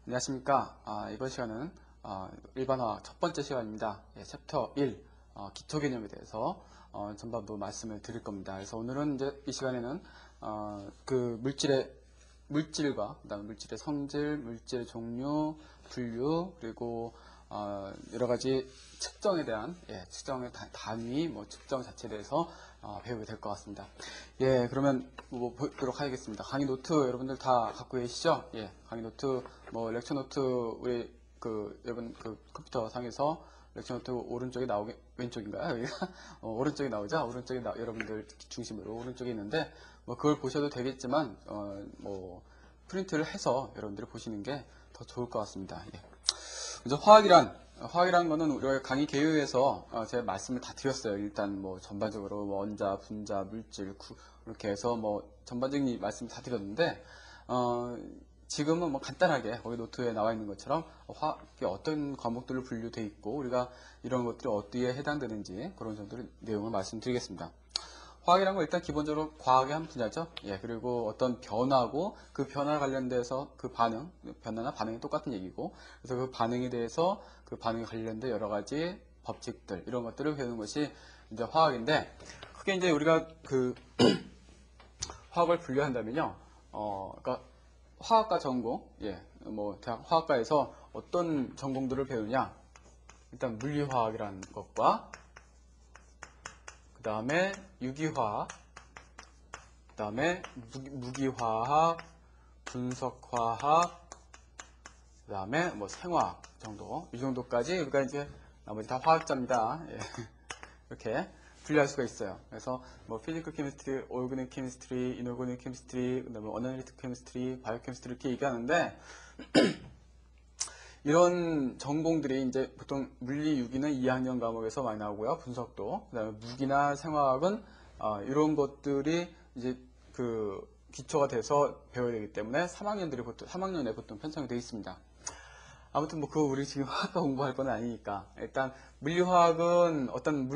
안녕하십니까. 이번 시간은 일반화학 첫 번째 시간입니다. 챕터 1 기초 개념에 대해서 전반부 말씀을 드릴 겁니다. 그래서 오늘은 이제 이 시간에는 그 물질과 그다음에 물질의 성질, 물질 종류, 분류, 그리고 여러 가지 측정에 대한 측정의 단위, 측정 자체에 대해서 배우게 될 것 같습니다. 그러면 보도록 하겠습니다. 강의 노트 여러분들 다 갖고 계시죠? 강의 노트, 렉처 노트 우리 여러분 컴퓨터 상에서 렉처 노트 오른쪽에 왼쪽인가요? 여기가 오른쪽에 나오죠? 오른쪽에 여러분들 중심으로 오른쪽에 있는데 그걸 보셔도 되겠지만 프린트를 해서 여러분들이 보시는 게 더 좋을 것 같습니다. 먼저 화학이란 거는 우리가 강의 개요에서 제가 말씀을 다 드렸어요. 일단 전반적으로 원자, 분자, 물질, 이렇게 해서 전반적인 말씀을 다 드렸는데 지금은 간단하게 거기 노트에 나와 있는 것처럼 화학이 어떤 과목들로 분류되어 있고 우리가 이런 것들이 어디에 해당되는지 그런 정도의 내용을 말씀드리겠습니다. 화학이란 건 일단 기본적으로 과학의 한 분야죠. 그리고 어떤 변화고 그 변화 관련돼서 그 변화나 반응이 똑같은 얘기고, 그래서 그 반응에 대해서 그 반응에 관련된 여러 가지 법칙들, 이런 것들을 배우는 것이 이제 화학인데, 크게 이제 우리가 화학을 분류한다면요, 그러니까 화학과 전공, 대학 화학과에서 어떤 전공들을 배우냐, 일단 물리화학이라는 것과 그 다음에 유기화학, 그 다음에 무기화학, 분석화학, 그 다음에 생화학 정도, 이 정도까지 우리가 이제 나머지 다 화학자입니다. 이렇게 분류할 수가 있어요. 그래서 피지컬 케미스트리, 오르가닉 케미스트리, 이노르가닉 케미스트리, 그 다음에 어널리틱 케미스트리, 바이오 케미스트리 이렇게 얘기하는데 이런 전공들이 이제 보통 물리, 유기는 2학년 과목에서 많이 나오고요. 분석도. 그다음에 무기나 생화학은 이런 것들이 이제 기초가 돼서 배워야 되기 때문에 3학년에 보통 편성이 되어 있습니다. 아무튼 우리 지금 화학과 공부할 건 아니니까 일단 물리화학은 어떤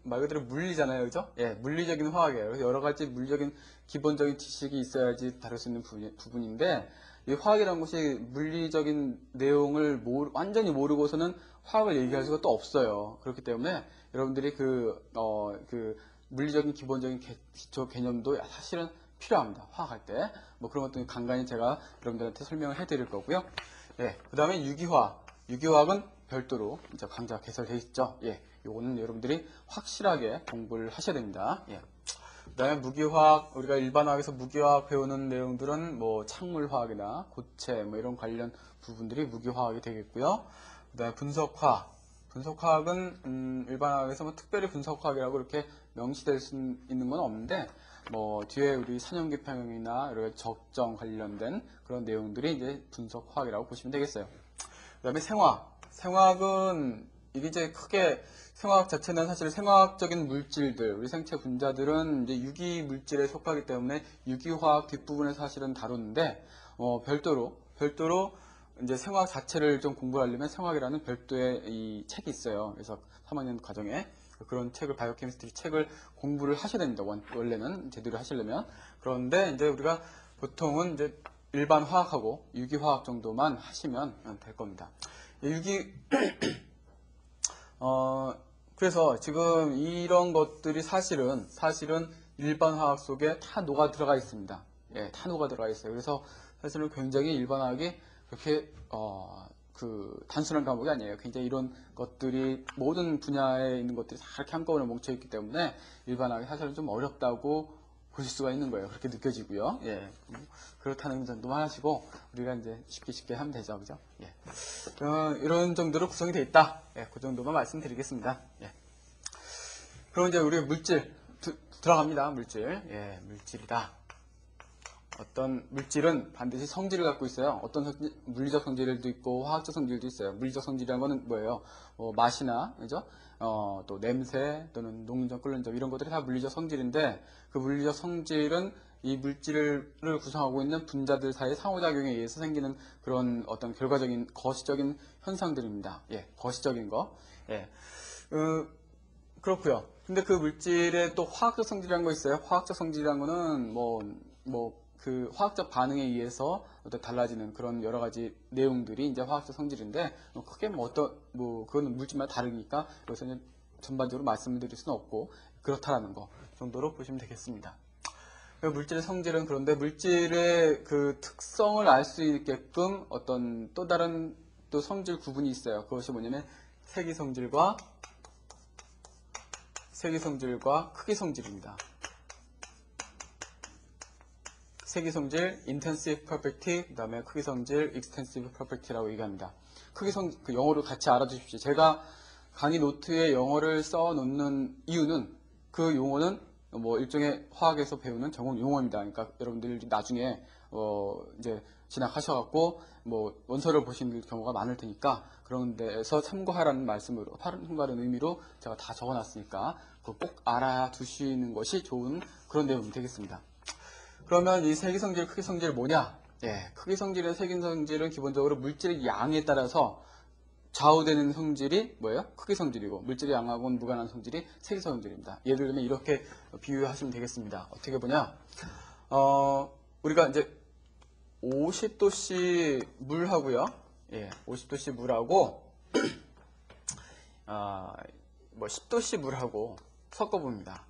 말 그대로 물리잖아요, 그죠? 물리적인 화학이에요. 그래서 여러 가지 물리적인 기본적인 지식이 있어야지 다룰 수 있는 부분인데, 이 화학이라는 것이 물리적인 내용을 완전히 모르고서는 화학을 얘기할 수가 또 없어요. 그렇기 때문에 여러분들이 물리적인 기본적인 기초 개념도 사실은 필요합니다. 화학할 때. 그런 것들 간간히 제가 여러분들한테 설명을 해드릴 거고요. 그 다음에 유기화학은 별도로 이제 강좌 개설되어 있죠. 요거는 여러분들이 확실하게 공부를 하셔야 됩니다. 그 다음에 무기화학, 우리가 일반화학에서 무기화학 배우는 내용들은 착물화학이나 고체 이런 관련 부분들이 무기화학이 되겠고요. 그 다음에 분석화학은 일반화학에서 특별히 분석화학이라고 이렇게 명시될 수 있는 건 없는데 뒤에 우리 산염기평형이나 이런 적정 관련된 그런 내용들이 이제 분석화학이라고 보시면 되겠어요. 그 다음에 생화학은 이게 이제 크게 생화학 자체는 사실 생화학적인 물질들, 우리 생체 분자들은 이제 유기 물질에 속하기 때문에 유기화학 뒷부분에서 사실은 다루는데 별도로 이제 생화학 자체를 좀 공부하려면 생화학이라는 별도의 이 책이 있어요. 그래서 3학년 과정에 그런 책을, 바이오케미스트리 책을 공부를 하셔야 됩니다. 원래는 제대로 하시려면. 그런데 이제 우리가 보통은 이제 일반 화학하고 유기화학 정도만 하시면 될 겁니다. 그래서 지금 이런 것들이 사실은 일반 화학 속에 다 녹아 들어가 있습니다. 다 녹아 들어가 있어요. 그래서 사실은 굉장히 일반 화학이 그렇게 단순한 과목이 아니에요. 굉장히 이런 것들이 모든 분야에 있는 것들이 다 이렇게 한꺼번에 뭉쳐있기 때문에 일반화학이 사실은 좀 어렵다고 보실 수가 있는 거예요. 그렇게 느껴지고요. 그렇다는 점도만 하시고 우리가 이제 쉽게 하면 되죠, 그죠? 이런 정도로 구성이 되어 있다. 그 정도만 말씀드리겠습니다. 그럼 이제 우리 물질 들어갑니다. 물질이다. 어떤 물질은 반드시 성질을 갖고 있어요. 어떤 물리적 성질도 있고 화학적 성질도 있어요. 물리적 성질이라는 거는 뭐예요? 맛이나, 그죠? 또 냄새 또는 녹는점, 끓는점 이런 것들이 다 물리적 성질인데, 그 물리적 성질은 이 물질을 구성하고 있는 분자들 사이의 상호작용에 의해서 생기는 그런 어떤 결과적인 거시적인 현상들입니다. 거시적인 거. 그렇고요. 근데 그 물질에 또 화학적 성질이라는 거 있어요. 화학적 성질이라는 거는 그 화학적 반응에 의해서 어떤 달라지는 그런 여러 가지 내용들이 이제 화학적 성질인데, 크게 그거는 물질마다 다르니까 여기서 이제 전반적으로 말씀을 드릴 수는 없고, 그렇다라는 거 정도로 보시면 되겠습니다. 물질의 성질은, 그런데 물질의 그 특성을 알 수 있게끔 어떤 또 다른 또 성질 구분이 있어요. 그것이 뭐냐면 색이 성질과 크기 성질입니다. 색이 성질, intensive property, 그 다음에 크기 성질, extensive property라고 얘기합니다. 크기 성질, 그 영어로 같이 알아두십시오. 제가 강의 노트에 영어를 써 놓는 이유는, 그 용어는 뭐 일종의 화학에서 배우는 전공 용어입니다. 그러니까 여러분들이 나중에 이제 진학하셔갖고 뭐 원서를 보시는 경우가 많을 테니까 그런 데에서 참고하라는 말씀으로, 참고하라는 의미로 제가 다 적어놨으니까 그거 꼭 알아두시는 것이 좋은 그런 내용이 되겠습니다. 그러면 이 색이 성질, 크기 성질 뭐냐? 예, 크기 성질과 색이 성질은 기본적으로 물질의 양에 따라서 좌우되는 성질이 뭐예요? 크기 성질이고, 물질의 양하고는 무관한 성질이 색이 성질입니다. 예를 들면 이렇게 비유하시면 되겠습니다. 어떻게 보냐? 우리가 이제 50도씨 물하고요. 예, 50도씨 물하고 10도씨 물하고 섞어봅니다.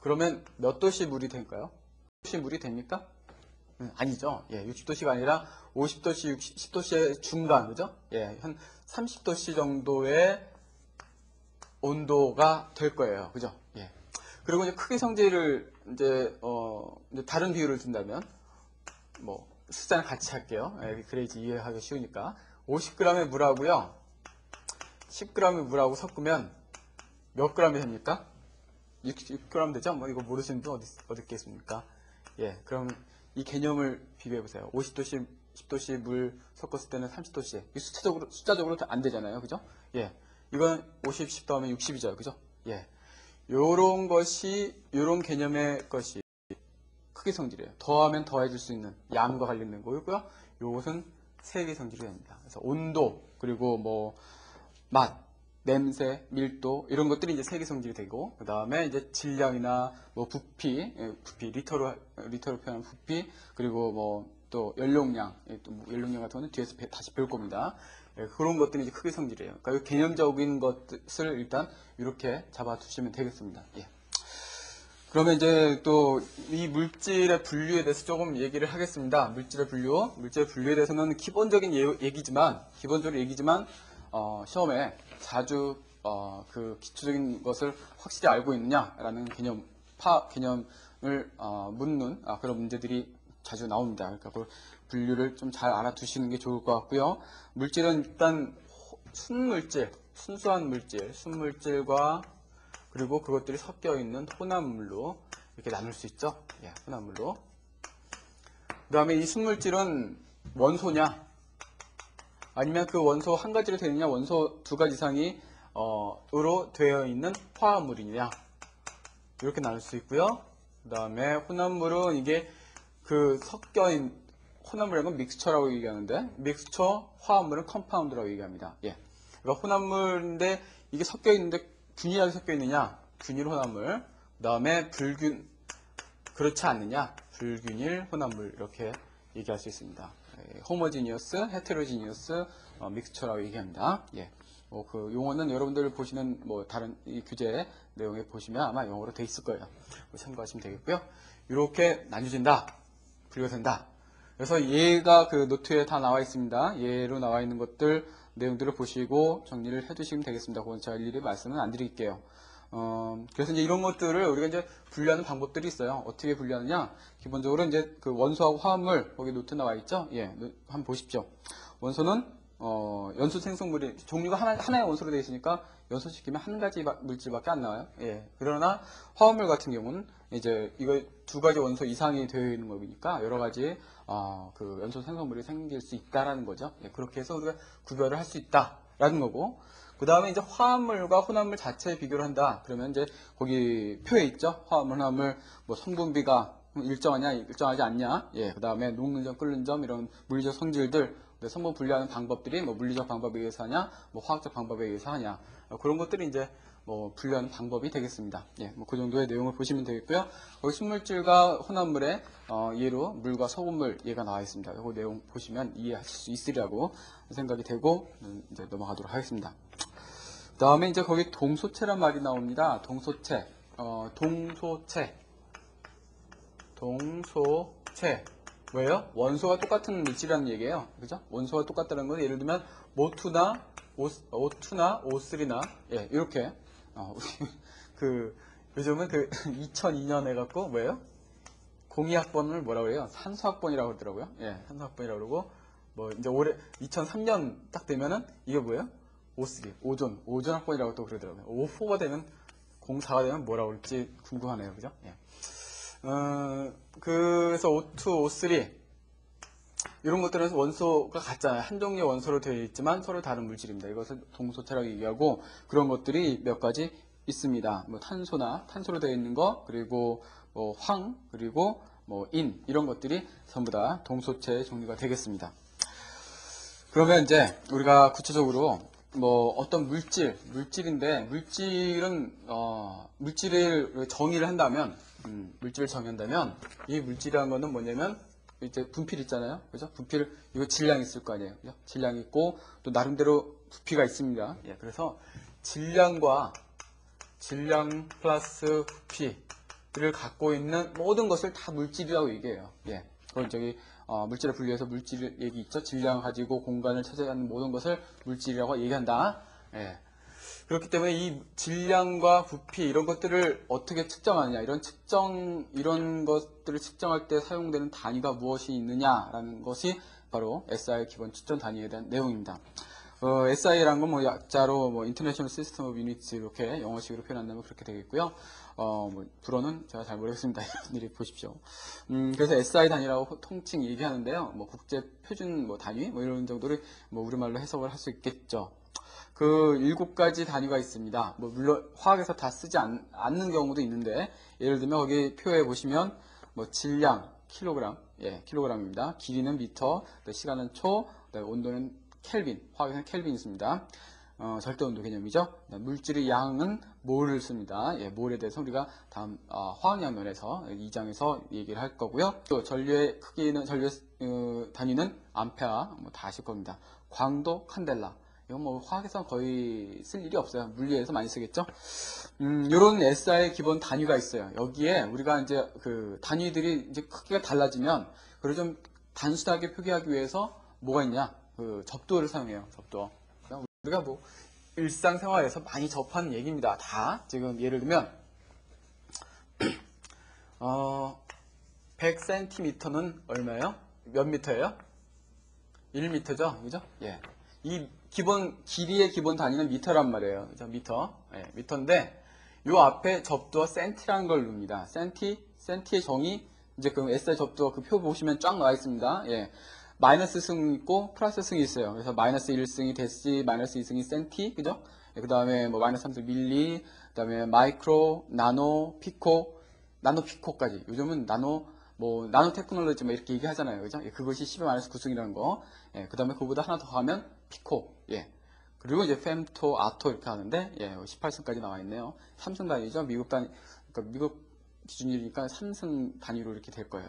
그러면 몇 도씨 물이 될까요? 60도씨 물이 됩니까? 아니죠. 예, 60도씨가 아니라 50도씨, 10도씨의 중간, 그죠? 예, 한 30도씨 정도의 온도가 될 거예요. 그죠? 예. 그리고 이제 크기 성질을 이제 다른 비율을 둔다면, 뭐, 숫자는 같이 할게요. 예, 그래야지 이해하기 쉬우니까. 50g의 물하고요, 10g의 물하고 섞으면 몇 g이 됩니까? 6g 되죠? 뭐, 이거 모르시는 분 어디 있겠습니까? 예, 그럼 이 개념을 비교해보세요. 50도씨, 10도씨 물 섞었을 때는 30도씨. 이 숫자적으로 안 되잖아요. 그죠? 예. 이건 50, 10 더하면 60이죠. 그죠? 예. 요런 개념의 것이 크기 성질이에요. 더하면 더해질 수 있는 양과 관련된 거고요. 요것은 색의 성질이 됩니다. 그래서 온도, 그리고 뭐, 맛, 냄새, 밀도, 이런 것들이 이제 색의 성질이 되고, 그 다음에 이제 질량이나 뭐 부피, 리터로 표현한 부피, 그리고 뭐 또 연용량, 연용량 같은 거는 뒤에서 다시 배울 겁니다. 예, 그런 것들이 이제 크기 성질이에요. 그러니까 개념적인 것을 일단 이렇게 잡아두시면 되겠습니다. 예. 그러면 이제 또 이 물질의 분류에 대해서 조금 얘기를 하겠습니다. 물질의 분류에 대해서는 기본적인 얘기지만 시험에 자주 그 기초적인 것을 확실히 알고 있느냐라는 개념을 묻는 그런 문제들이 자주 나옵니다. 그러니까 그 분류를 좀 잘 알아두시는 게 좋을 것 같고요. 물질은 일단 순수한 물질, 순물질과 그리고 그것들이 섞여 있는 혼합물로 이렇게 나눌 수 있죠. 예, 혼합물로. 그 다음에 이 순물질은 원소냐, 아니면 그 원소 한 가지로 되어 있느냐, 원소 두 가지 이상이 으로 되어 있는 화합물이냐, 이렇게 나눌 수 있고요. 그 다음에 혼합물은 이게 그 섞여있는, 혼합물이라는 건 믹스처라고 얘기하는데, 믹스처, 화합물은 컴파운드라고 얘기합니다. 예. 그러니까 혼합물인데 이게 섞여 있는데 균일하게 섞여 있느냐, 균일 혼합물. 그 다음에 그렇지 않느냐, 불균일 혼합물, 이렇게 얘기할 수 있습니다. 호모지니어스, 헤테로지니어스, 믹스처라고 얘기합니다. 예. 그 용어는 여러분들 보시는 뭐 다른 이 규제 내용에 보시면 아마 영어로 돼 있을 거예요. 참고하시면 되겠고요. 이렇게 나뉘어진다, 분류가 된다. 그래서 얘가 그 노트에 다 나와 있습니다. 얘로 나와 있는 것들 내용들을 보시고 정리를 해두시면 되겠습니다. 그건 제가 일일이 말씀은 안 드릴게요. 그래서 이제 이런 것들을 우리가 이제 분류하는 방법들이 있어요. 어떻게 분류하느냐? 기본적으로 이제 그 원소하고 화합물, 거기 노트 나와 있죠? 예, 한번 보십시오. 원소는, 연소 생성물이, 종류가 하나의 원소로 되어 있으니까 연소시키면 한 가지 물질밖에 안 나와요. 예. 그러나 화합물 같은 경우는 이제 이거 두 가지 원소 이상이 되어 있는 거니까 여러 가지, 그 연소 생성물이 생길 수 있다라는 거죠. 예, 그렇게 해서 우리가 구별을 할 수 있다라는 거고, 그 다음에 이제 화합물과 혼합물 자체에 비교를 한다. 그러면 이제 거기 표에 있죠. 화합물, 혼합물, 뭐 성분비가 일정하냐, 일정하지 않냐. 예, 그 다음에 녹는 점, 끓는 점, 이런 물리적 성질들, 성분 분류하는 방법들이 뭐 물리적 방법에 의해서 하냐, 뭐 화학적 방법에 의해서 하냐. 그런 것들이 이제 뭐 분류하는 방법이 되겠습니다. 예, 뭐 그 정도의 내용을 보시면 되겠고요. 거기 순물질과 혼합물의 예로 물과 소금물 예가 나와 있습니다. 이거 내용 보시면 이해하실 수 있으리라고 생각이 되고 이제 넘어가도록 하겠습니다. 그 다음에 이제 거기 동소체란 말이 나옵니다. 동소체, 동소체. 왜요? 원소가 똑같은 물질이라는 얘기예요. 그죠? 원소가 똑같다는 건 예를 들면 O2나 O3나 예, 이렇게 요즘은 2002년 해갖고 뭐예요? 공이학번을 뭐라고 그래요? 산소학번이라고 그러더라고요. 예, 산소학번이라고 그러고 뭐 이제 올해 2003년 딱 되면은 이게 뭐예요? O3, 오존학번이라고 또 그러더라고요. O4가 되면 04가 되면 뭐라고 그럴지 궁금하네요. 그죠? 예. 그래서 O2, O3 이런 것들은 원소가 같잖아요. 한 종류의 원소로 되어 있지만 서로 다른 물질입니다. 이것을 동소체라고 얘기하고 그런 것들이 몇 가지 있습니다. 뭐 탄소로 되어 있는 거, 그리고 뭐 황, 그리고 뭐 인 이런 것들이 전부 다 동소체의 종류가 되겠습니다. 그러면 이제 우리가 구체적으로 뭐 어떤 물질인데 물질을 정의를 한다면 물질을 정의한다면 이 물질이라는 거는 뭐냐면 이제 분필 있잖아요. 그죠? 분필 이거 질량이 있을 거 아니에요. 그죠? 질량이 있고 또 나름대로 부피가 있습니다. 예, 그래서 질량 플러스 부피를 갖고 있는 모든 것을 다 물질이라고 얘기해요. 예. 그건 물질을 분류해서 물질 얘기 있죠. 질량을 가지고 공간을 차지하는 모든 것을 물질이라고 얘기한다. 예. 그렇기 때문에 이 질량과 부피 이런 것들을 어떻게 측정하느냐, 이런 것들을 측정할 때 사용되는 단위가 무엇이 있느냐라는 것이 바로 SI 기본 측정 단위에 대한 내용입니다. SI라는 건 뭐 약자로 뭐 International System of Units 이렇게 영어식으로 표현한다면 그렇게 되겠고요. 뭐 불어는 제가 잘 모르겠습니다. 여러분들이 보십시오. 그래서 SI 단위라고 통칭 얘기하는데요. 뭐 국제 표준 뭐 단위 뭐 이런 정도를 뭐 우리말로 해석을 할 수 있겠죠. 그 7가지 단위가 있습니다. 뭐 물론 화학에서 다 쓰지 않는 경우도 있는데 예를 들면 거기 표에 보시면 뭐 질량 킬로그램, 예, 킬로그램입니다. 길이는 미터, 시간은 초, 온도는 켈빈, 화학에서는 켈빈이 있습니다. 절대 온도 개념이죠. 물질의 양은 몰을 씁니다. 예, 몰에 대해서 우리가 다음 화학양면에서 2장에서 얘기를 할 거고요. 또 전류의 크기는 단위는 암페어 뭐 다 아실 겁니다. 광도 칸델라. 이건 뭐 화학에서 거의 쓸 일이 없어요. 물리에서 많이 쓰겠죠. 이런 SI의 기본 단위가 있어요. 여기에 우리가 이제 그 단위들이 이제 크기가 달라지면 그걸 좀 단순하게 표기하기 위해서 뭐가 있냐? 그 접두어를 사용해요. 접두어. 우리가 뭐 일상생활에서 많이 접하는 얘기입니다. 다 지금 예를 들면 100cm는 얼마예요? 몇 미터예요? 1미터죠? 그죠? 예. 이 길이의 기본 단위는 미터란 말이에요. 그죠? 미터. 예, 미터인데 요 앞에 접두어 센티라는 걸 넣습니다. 센티의 정의 이제 그 SI 접두어 그 표 보시면 쫙 나와 있습니다. 예. 마이너스 승 있고 플러스 승이 있어요. 그래서 마이너스 1승이 데시, 마이너스 2승이 센티, 그죠? 그 다음에 뭐 마이너스 3승 밀리, 그 다음에 마이크로, 나노, 피코, 나노 피코까지. 요즘은 나노 테크놀로지 뭐 이렇게 얘기하잖아요. 그죠? 예, 그것이 10의 마이너스 9승이라는 거. 예, 그 다음에 그거보다 하나 더 하면 피코. 예. 그리고 이제 fem토, 아토 이렇게 하는데, 예, 18승까지 나와 있네요. 3승 단위죠. 그러니까 미국 기준이니까 3승 단위로 이렇게 될 거예요.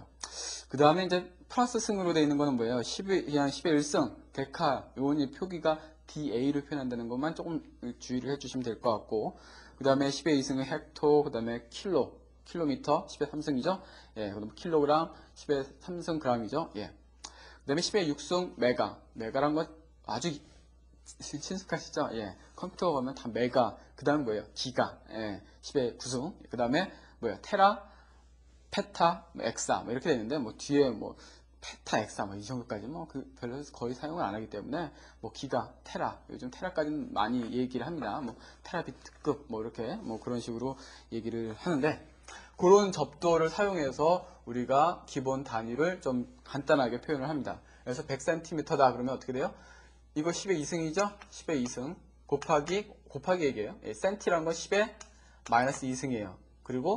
그 다음에 이제 플러스 승으로 되어 있는 거는 뭐예요? 그냥 10의 1승, 데카, 요원이 표기가 DA를 표현한다는 것만 조금 주의를 해주시면 될 것 같고, 그 다음에 10의 2승은 헥토, 그 다음에 킬로미터, 10의 3승이죠? 예, 그다음 킬로그램, 10의 3승 그램이죠? 예. 그 다음에 10의 6승 메가란 건 아주 친숙하시죠? 예. 컴퓨터 가면 다 메가, 그 다음에 뭐예요? 기가, 예. 10의 9승, 그 다음에 뭐예요? 테라, 페타, 엑사, 뭐 이렇게 되는데, 뭐 뒤에 뭐 페타, 엑사, 뭐 이 정도까지 뭐 별로 거의 사용을 안 하기 때문에, 뭐 기가, 테라, 요즘 테라까지는 많이 얘기를 합니다. 뭐 테라비트급, 뭐 이렇게, 뭐 그런 식으로 얘기를 하는데, 그런 접두어를 사용해서 우리가 기본 단위를 좀 간단하게 표현을 합니다. 그래서 100cm다 그러면 어떻게 돼요? 이거 10의 2승이죠? 10의 2승 곱하기 얘기예요. 센티라는 건 10의 마이너스 2승이에요. 그리고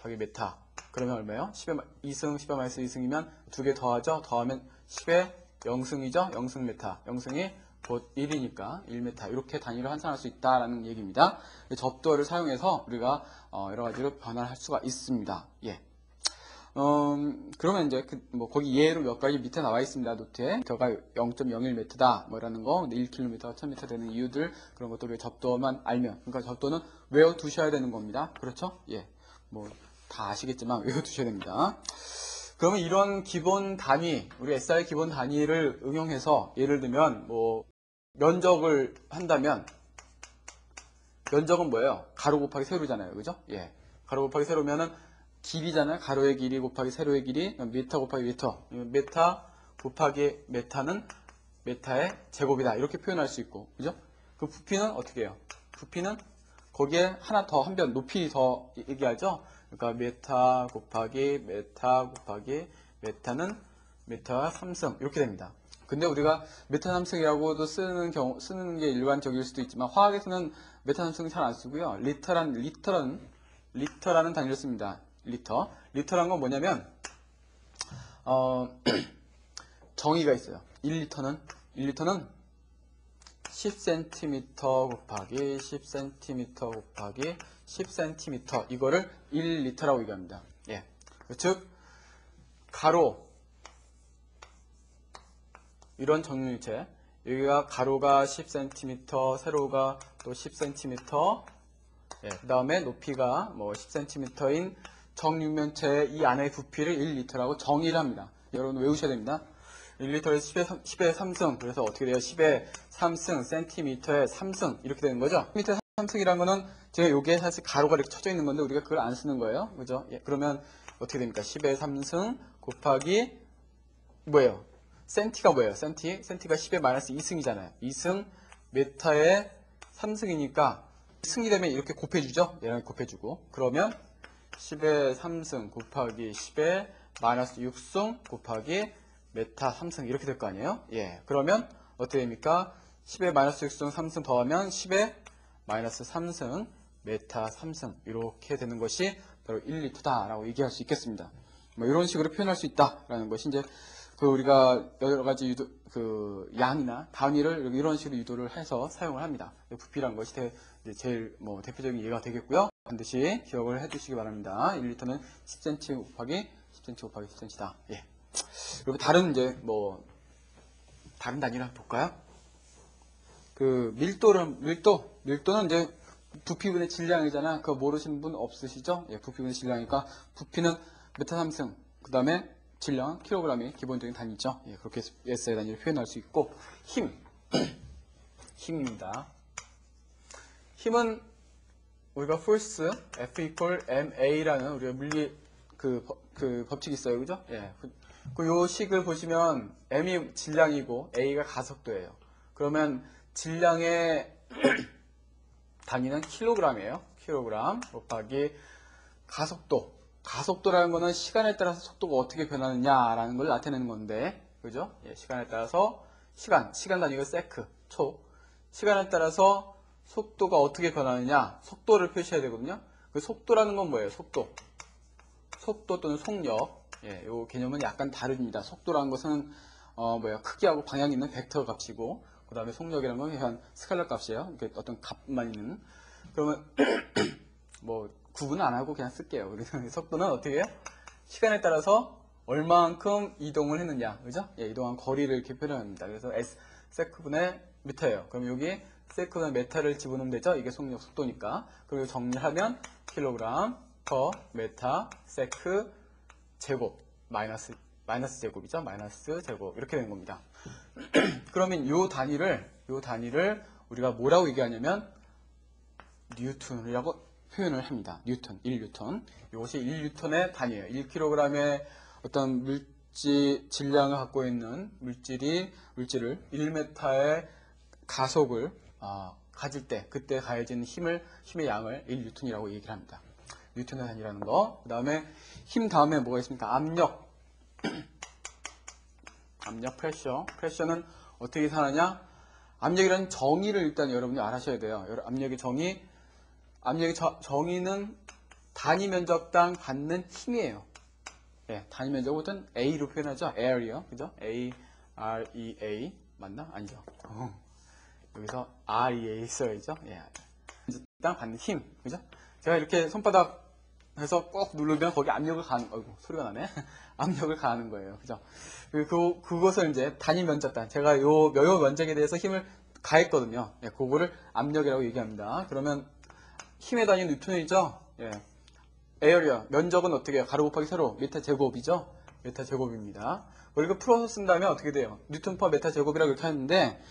거기 메타. 그러면 얼마예요? 10의 2승, 10의 마이너스 2승이면 두 개 더하죠? 더하면 10의 0승이죠? 0승 메타. 0승이 곧 1이니까 1m 이렇게 단위로 환산할 수 있다라는 얘기입니다. 접두어를 사용해서 우리가 여러 가지로 변화를 할 수가 있습니다. 예. 그러면 이제 거기 예로 몇 가지 밑에 나와 있습니다. 노트에 저가 0.01m다 뭐라는 거, 1km, 1000m 되는 이유들 그런 것도 우리가 접두어만 알면, 그러니까 접두어는 외워 두셔야 되는 겁니다. 그렇죠? 예. 뭐 다 아시겠지만 외워 두셔야 됩니다. 그러면 이런 기본 단위, 우리 SI 기본 단위를 응용해서 예를 들면 뭐 면적을 한다면 면적은 뭐예요? 가로 곱하기 세로잖아요. 그죠? 예. 가로 곱하기 세로면은 길이잖아요. 가로의 길이 곱하기 세로의 길이 미터 곱하기 미터. 메타 곱하기 메타는 메타의 제곱이다. 이렇게 표현할 수 있고. 그죠? 그 부피는 어떻게 해요? 부피는 거기에 하나 더 한 변 높이 더 얘기하죠? 그러니까 메타 곱하기 메타는 메타 3승 이렇게 됩니다. 근데 우리가 메타 3승이라고도 쓰는 게 일반적일 수도 있지만 화학에서는 메타 3승 잘 안 쓰고요. 리터라는 단위를 씁니다. 리터란 건 뭐냐면 정의가 있어요. 1리터는 10cm 곱하기 10cm 곱하기 10cm 이거를 1리터라고 얘기합니다. 예. 즉 가로 이런 정육체 여기가 가로가 10cm 세로가 또 10cm 예, 그 다음에 높이가 뭐 10cm인 정육면체의 이 안의 부피를 1리터라고 정의를 합니다. 여러분 외우셔야 됩니다. 1리터에서 10의 3승 그래서 어떻게 돼요? 10의 3승 센티미터의 3승 이렇게 되는 거죠. 센티미터의 3승이라는 거는 제가 요게 사실 가로가 이렇게 쳐져 있는 건데 우리가 그걸 안 쓰는 거예요. 그죠? 예, 그러면 어떻게 됩니까? 10의 3승 곱하기 뭐예요? 센티가 뭐예요? 센티가 10의 마이너스 2승이잖아요. 2승 메타의 3승이니까 승이 되면 이렇게 곱해주죠? 얘랑 곱해주고 그러면 10의 3승 곱하기 10의 마이너스 6승 곱하기 메타 3승 이렇게 될 거 아니에요? 예. 그러면 어떻게 됩니까? 10의 마이너스 6승 3승 더하면 10의 마이너스 3승 메타 3승 이렇게 되는 것이 바로 1리터다 라고 얘기할 수 있겠습니다. 뭐 이런 식으로 표현할 수 있다라는 것이 이제 우리가 여러 가지 양이나 단위를 이런 식으로 유도를 해서 사용을 합니다. 부피란 것이 제일 대표적인 예가 되겠고요. 반드시 기억을 해 주시기 바랍니다. 1리터는 10cm 곱하기 10cm 곱하기 10cm다. 예. 그리고 다른 다른 단위를 한번 볼까요? 밀도는 이제 부피분의 질량이잖아. 그거 모르시는 분 없으시죠? 예, 부피분의 질량이니까 부피는 메타 3승, 그 다음에 질량, 킬로그램이 기본적인 단위죠. 예, 그렇게 SI 단위를 표현할 수 있고, 힘입니다. 힘은 우리가 force, F equal ma라는 우리가 물리 법칙이 있어요. 그죠? 예. 요 식을 보시면 m이 질량이고 a가 가속도예요. 그러면 질량의 단위는 킬로그램이에요. 킬로그램 곱하기 가속도. 가속도라는 거는 시간에 따라서 속도가 어떻게 변하느냐라는 걸 나타내는 건데, 그죠? 예, 시간에 따라서 시간 단위가 세크, 초. 시간에 따라서 속도가 어떻게 변하느냐, 속도를 표시해야 되거든요. 그 속도라는 건 뭐예요? 속도 또는 속력. 예, 요 개념은 약간 다릅니다. 속도라는 것은 크기하고 방향이 있는 벡터 값이고, 그 다음에 속력이라는 건 그냥 스칼라 값이에요. 이렇게 어떤 값만 있는. 그러면 구분 안 하고 그냥 쓸게요. 그래서 속도는 어떻게 해요? 시간에 따라서 얼만큼 이동을 했느냐, 그죠? 예, 이동한 거리를 이렇게 표현합니다. 그래서 세크분의 미터예요. 그럼 여기 세크분의 메타를 집어넣으면 되죠? 이게 속도니까. 그리고 정리하면 킬로그램 퍼 메타 세크 제곱 마이너스 제곱이죠? 마이너스 제곱 이렇게 되는 겁니다. 그러면 요 단위를 우리가 뭐라고 얘기하냐면 뉴턴이라고 표현을 합니다. 뉴턴, 1뉴턴. 이것이 1뉴턴의 단위예요. 1kg의 어떤 질량을 갖고 있는 물질을 1m의 가속을 가질 때 그때 가해지는 힘의 양을 1뉴턴이라고 얘기를 합니다. 뉴턴의 단위라는 거. 그 다음에 힘 다음에 뭐가 있습니까? 압력, 프레셔는 어떻게 계산하냐? 압력이라는 정의를 일단 여러분이 알아셔야 돼요. 압력의 정의는 단위 면적당 받는 힘이에요. 예, 단위 면적은 A로 표현하죠. area, 그죠? A, R, E, A 맞나? 아니죠. 여기서 REA 써야죠. 예. 일단 받는 힘, 그죠? 제가 이렇게 손바닥 해서 꼭 누르면 거기 압력을 가하는, 어이구, 소리가 나네. 압력을 가하는 거예요. 그죠? 그것을 이제 단위 면적단. 제가 요 면적에 대해서 힘을 가했거든요. 예, 그거를 압력이라고 얘기합니다. 그러면 힘의 단위 뉴턴이죠? 예. 에어리어, 면적은 어떻게 해요? 가로 곱하기 세로, 미터 제곱이죠? 미터 제곱입니다. 이거 풀어서 쓴다면 어떻게 돼요? 뉴턴 퍼 미터 제곱이라고 이렇게 하는데,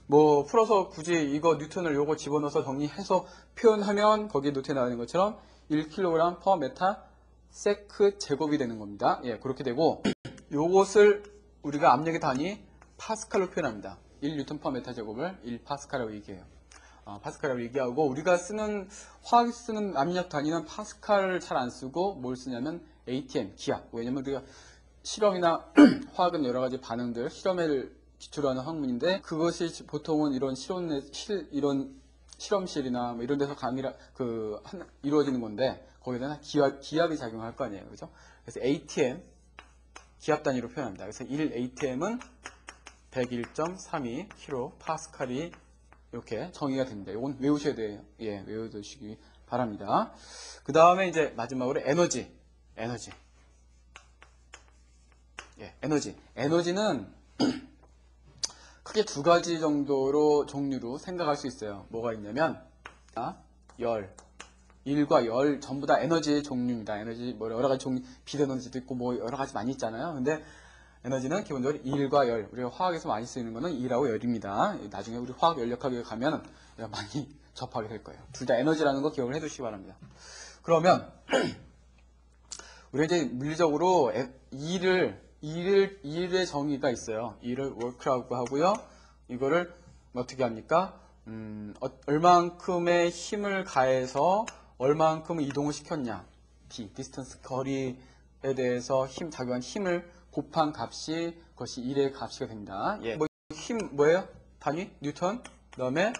뭐 풀어서 굳이 이거 뉴턴을 요거 집어넣어서 정리해서 표현하면 거기에 노트에 나오는 것처럼 1kg per 메타 세크 제곱이 되는 겁니다. 예, 그렇게 되고 요것을 우리가 압력의 단위 파스칼로 표현합니다. 1뉴턴 per 메타 제곱을 1파스칼이라고 얘기해요. 파스칼이라고 얘기하고 우리가 쓰는 화학 쓰는 압력 단위는 파스칼을 잘 안 쓰고 뭘 쓰냐면 ATM, 기압. 왜냐면 우리가 실험이나 화학은 여러 가지 반응들, 실험을 기초로 하는 학문인데 그것이 보통은 이런 실험실이나 뭐 이런 데서 이루어지는 건데 거기에는 기압이 작용할 거 아니에요. 그죠? 그래서 ATM 기압 단위로 표현합니다. 그래서 1 ATM은 101.32 kilo 파스칼이 이렇게 정의가 됩니다. 이건 외우셔야 돼요. 예, 외워두시기 바랍니다. 그 다음에 이제 마지막으로 에너지. 예, 에너지는 크게 두 가지 정도로 종류로 생각할 수 있어요. 뭐가 있냐면 일과 열 전부 다 에너지의 종류입니다. 에너지 뭐 여러 가지 종류, 빛 에너지도 있고 뭐 여러 가지 많이 있잖아요. 근데 에너지는 기본적으로 일과 열, 우리가 화학에서 많이 쓰이는 거는 일하고 열입니다. 나중에 우리 화학 연력학에 가면 많이 접하게 될 거예요. 둘 다 에너지라는 거 기억을 해두시기 바랍니다. 그러면 우리가 이제 물리적으로 일의 정의가 있어요. 일을 work라고 하고요. 이거를 어떻게 합니까? 얼만큼의 힘을 가해서 얼만큼 이동을 시켰냐. D, distance, 거리에 대해서 작용한 힘을 곱한 값이 그것이 일의 값이 됩니다. 예. 힘 뭐예요? 단위? 뉴턴. 그다음에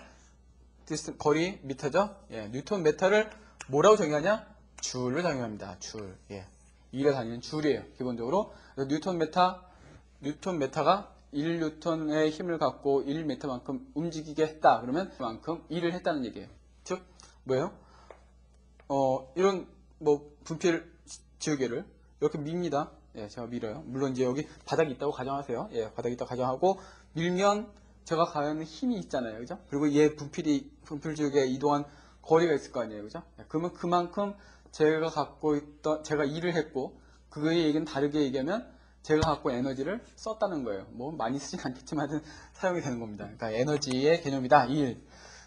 distance, 거리 미터죠? 예. 뉴턴 메타를 뭐라고 정의하냐? 줄로 정의합니다. 줄. 예. 일의 단위는 줄이에요. 기본적으로. 뉴턴 메타가 1뉴턴의 힘을 갖고 1m만큼 움직이게 했다. 그러면 그만큼 일을 했다는 얘기예요. 즉 뭐예요? 이런 뭐 분필 지우개를 이렇게 밉니다. 예, 제가 밀어요. 물론 이제 여기 바닥이 있다고 가정하세요. 예, 바닥이 있다고 가정하고 밀면 제가 가하는 힘이 있잖아요. 그죠? 그리고 얘 분필 지우개에 이동한 거리가 있을 거 아니에요. 그죠? 예, 그러면 그만큼 제가 일을 했고 그거의 얘기는 다르게 얘기하면 제가 갖고 에너지를 썼다는 거예요. 뭐 많이 쓰진 않겠지만 사용이 되는 겁니다. 그러니까 에너지의 개념이다. 일.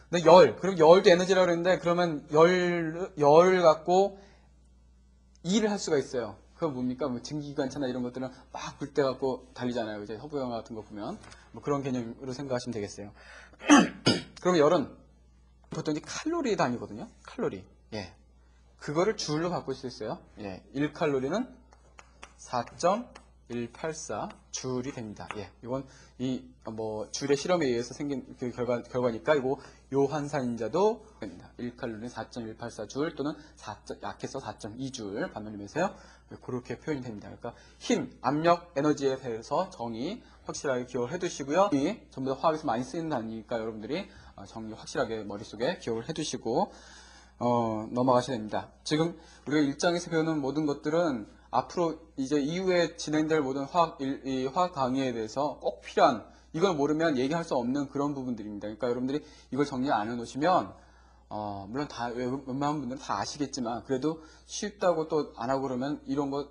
근데 그리고 열도 에너지라고 그랬는데 그러면 열을 갖고 일을 할 수가 있어요. 그거 뭡니까? 뭐 증기기관차나 이런 것들은 막 불 때 갖고 달리잖아요. 이제 허브 영화 같은 거 보면 뭐 그런 개념으로 생각하시면 되겠어요. 그럼 열은 보통 이제 칼로리 단위거든요. 칼로리. 예. 그거를 줄로 바꿀 수 있어요. 예. 1칼로리는 4.184 줄이 됩니다. 예. 이건 줄의 실험에 의해서 생긴 그 결과니까 요 환산인자도 됩니다. 1칼로리는 4.184 줄 또는 약해서 4.2 줄 반올림해서요. 그렇게 표현이 됩니다. 그러니까 힘, 압력, 에너지에 대해서 정의 확실하게 기억을 해두시고요. 이 전부 다 화학에서 많이 쓰이는 단위니까 여러분들이 정의 확실하게 머릿속에 기억을 해두시고 넘어가셔야 됩니다. 지금 우리가 일장에서 배우는 모든 것들은 앞으로 이제 이후에 진행될 모든 화학 강의에 대해서 꼭 필요한, 이걸 모르면 얘기할 수 없는 그런 부분들입니다. 그러니까 여러분들이 이걸 정리 안 해놓으시면 물론 웬만한 분들은 다 아시겠지만 그래도 쉽다고 또 안 하고 그러면 이런 거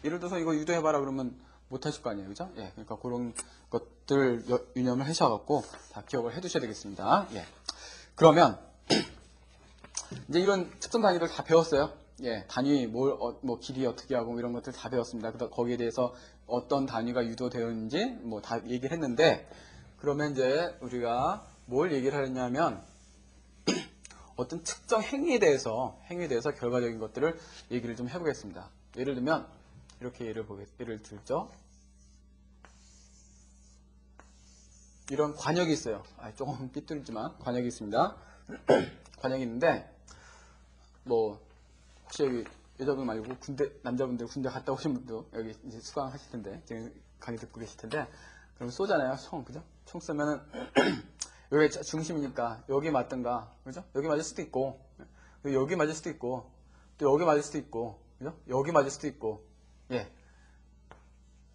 예를 들어서 이거 유도해봐라 그러면 못 하실 거 아니에요. 그죠? 예. 그러니까 그런 것들 유념을 하셔갖고 다 기억을 해 두셔야 되겠습니다. 예. 그러면 이제 이런 측정 단위를 다 배웠어요. 예. 단위 뭐 길이 어떻게 하고 이런 것들 다 배웠습니다. 거기에 대해서 어떤 단위가 유도되었는지 뭐 다 얘기를 했는데, 그러면 이제 우리가 뭘 얘기를 하냐면 어떤 특정 행위에 대해서 결과적인 것들을 얘기를 좀 해보겠습니다. 예를 들면 이렇게 예를 들죠. 이런 관역이 있어요. 조금 삐뚤지만 관역이 있습니다. 관역이 있는데 뭐 혹시 여기 여자분 말고 남자분들 군대 갔다 오신 분도 여기 이제 수강하실 텐데 지금 강의 듣고 계실 텐데 그럼 쏘잖아요. 총, 그죠? 총 쏘면은 여기 중심이니까 여기 맞든가, 그죠? 여기 맞을 수도 있고, 여기 맞을 수도 있고, 또 여기 맞을 수도 있고, 그죠? 여기 맞을 수도 있고, 예.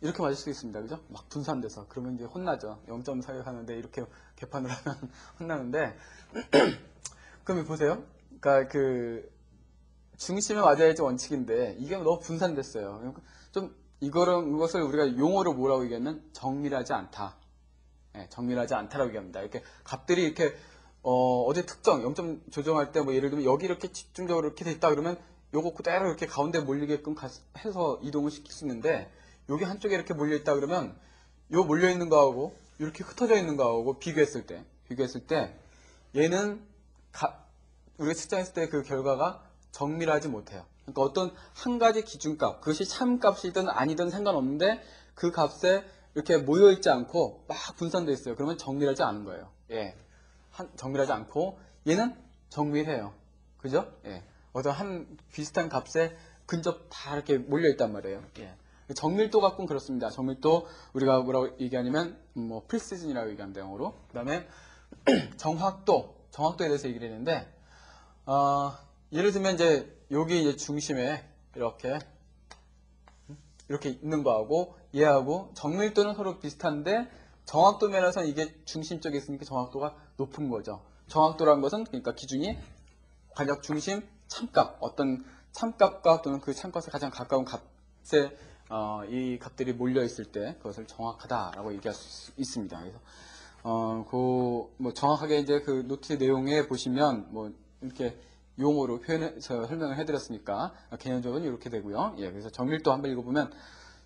이렇게 맞을 수도 있습니다. 그죠? 막 분산돼서. 그러면 이제 혼나죠. 0.4 하는데 이렇게 개판을 하면 혼나는데, 그럼 보세요. 그러니까 그, 중심에 맞아야지 원칙인데, 이게 너무 분산됐어요. 좀, 이것을 우리가 용어로 뭐라고 얘기하면 정밀하지 않다. 예, 정밀하지 않다라고 얘기합니다. 이렇게 값들이 이렇게 어디 특정 0점 조정할 때 뭐 예를 들면 여기 이렇게 집중적으로 이렇게 돼 있다 그러면 요거 그대로 이렇게 가운데 몰리게끔 해서 이동을 시킬 수 있는데 여기 한쪽에 이렇게 몰려 있다 그러면 요 몰려 있는 거하고 이렇게 흩어져 있는 거하고 비교했을 때 얘는 우리가 측정했을 때 그 결과가 정밀하지 못해요. 그러니까 어떤 한 가지 기준값, 그것이 참값이든 아니든 상관없는데 그 값에 이렇게 모여있지 않고 막 분산되어 있어요. 그러면 정밀하지 않은 거예요. 예. 정밀하지 않고 얘는 정밀해요. 그죠? 예. 어떤 한 비슷한 값에 근접 다 이렇게 몰려있단 말이에요. 예. 정밀도 갖고는 그렇습니다. 정밀도 우리가 뭐라고 얘기하냐면 뭐 프리시즌이라고 얘기합니다. 영어로. 그 다음에 정확도에 대해서 얘기를 했는데 예를 들면 이제 여기 이제 중심에 이렇게 있는 거하고 얘하고 정밀도는 서로 비슷한데 정확도 면에서는 이게 중심 쪽에 있으니까 정확도가 높은 거죠. 정확도라는 것은 그러니까 기준이 관역 중심 참값, 어떤 참값과 또는 그 참값에 가장 가까운 값에 이 값들이 몰려 있을 때 그것을 정확하다라고 얘기할 수 있습니다. 그래서 뭐 정확하게 이제 그 노트 내용에 보시면 뭐 이렇게 용어로 표현해서 설명을 해드렸으니까 개념적으로 이렇게 되고요. 예, 그래서 정밀도 한번 읽어보면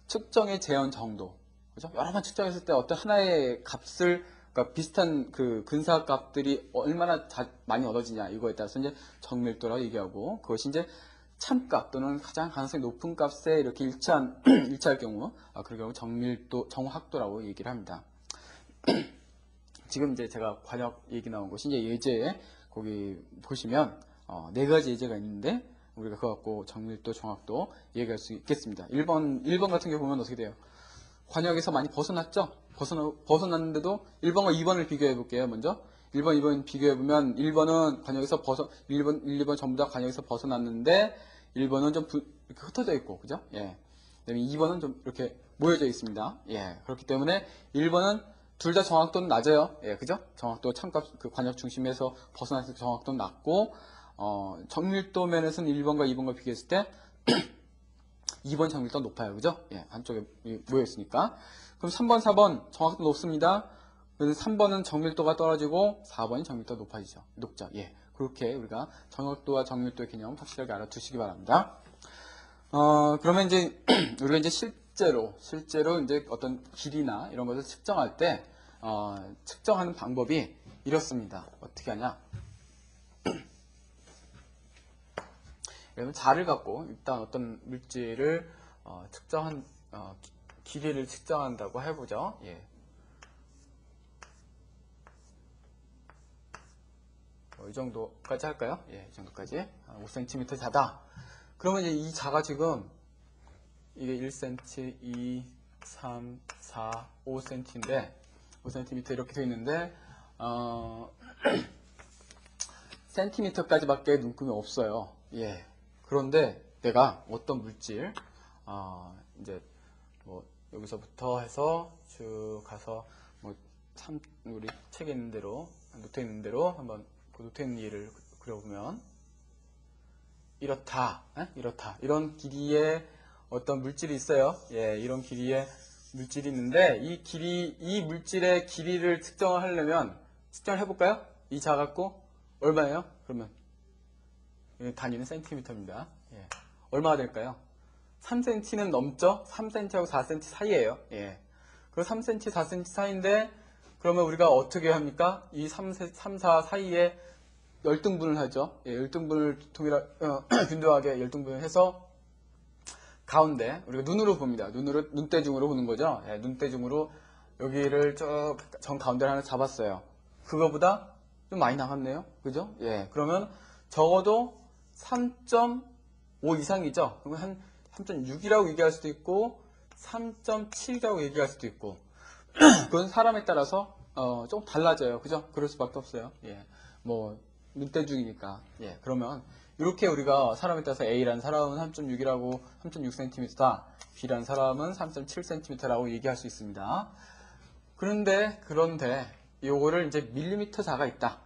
측정의 재현 정도, 그죠? 여러 번 측정했을 때 어떤 하나의 값을 그러니까 비슷한 그 근사 값들이 얼마나 많이 얻어지냐 이거에 따라서 이제 정밀도라고 얘기하고 그것이 이제 참값 또는 가장 가능성이 높은 값에 이렇게 일치할 경우 그럴 경우 정밀도, 정확도라고 얘기를 합니다. 지금 이제 제가 관역 얘기 나온 것이 이제 예제에 거기 보시면 네 가지 예제가 있는데 우리가 그거 갖고 정밀도, 정확도 얘기할 수 있겠습니다. 1번 같은 경우 보면 어떻게 돼요? 관역에서 많이 벗어났죠? 벗어났는데도 1번과 2번을 비교해 볼게요. 먼저 1번, 2번 비교해 보면 1번은 관역에서 1번, 1, 2번 전부 다 관역에서 벗어났는데 1번은 좀 이렇게 흩어져 있고, 그죠? 예. 그다음에 2번은 좀 이렇게 모여져 있습니다. 예. 그렇기 때문에 1번은 둘 다 정확도는 낮아요. 예, 그죠? 정확도 참값 그 관역 중심에서 벗어났을 때 정확도는 낮고 정밀도 면에서는 1번과 2번과 비교했을 때 2번 정밀도가 높아요. 그죠? 예, 한쪽에 모여 있으니까. 그럼 3번, 4번 정확도 높습니다. 그래서 3번은 정밀도가 떨어지고 4번이 정밀도가 높죠. 예. 그렇게 우리가 정확도와 정밀도의 개념 확실하게 알아두시기 바랍니다. 그러면 이제 우리가 이제 실제로 이제 어떤 길이나 이런 것을 측정할 때 측정하는 방법이 이렇습니다. 어떻게 하냐? 그러면 자를 갖고 일단 어떤 물질을 길이를 측정한다고 해보죠. 예. 이 정도까지 할까요? 예, 이 정도까지. 5cm 자다. 그러면 이제 이 자가 지금 이게 1cm, 2, 3, 4, 5cm인데 5cm 이렇게 되어 있는데 센티미터까지밖에 눈금이 없어요. 예. 그런데 내가 어떤 물질 이제 뭐 여기서부터 해서 쭉 가서 뭐 우리 책에 있는 대로 노트에 있는 대로 한번 그 노트에 있는 예를 그려보면 이렇다 이런 길이의 어떤 물질이 있어요. 예, 이런 길이의 물질이 있는데 이 물질의 길이를 측정을 하려면 측정을 해볼까요? 이 자 갖고 얼마예요? 그러면 단위는 센티미터입니다. 예. 얼마가 될까요? 3cm는 넘죠? 3cm하고 4cm 사이에요. 예. 그 3cm, 4cm 사이인데 그러면 우리가 어떻게 합니까? 이 3, 4 사이에 열등분을 하죠. 예, 열등분을 균등하게 열등분을 해서 가운데 우리가 눈으로 봅니다. 눈대중으로 보는 거죠. 예, 눈대중으로 여기를 쭉 정 가운데를 하나 잡았어요. 그거보다 좀 많이 나갔네요. 그죠? 예, 그러면 적어도 3.5 이상이죠. 그러면 한 3.6이라고 얘기할 수도 있고 3.7이라고 얘기할 수도 있고 그건 사람에 따라서 조금 달라져요. 그죠? 그럴 수밖에 없어요. 예. 뭐, 눈대중이니까. 예. 그러면, 이렇게 우리가 사람에 따라서 A라는 사람은 3.6이라고 3.6cm다. B라는 사람은 3.7cm라고 얘기할 수 있습니다. 그런데, 요거를 이제 밀리미터자가 있다.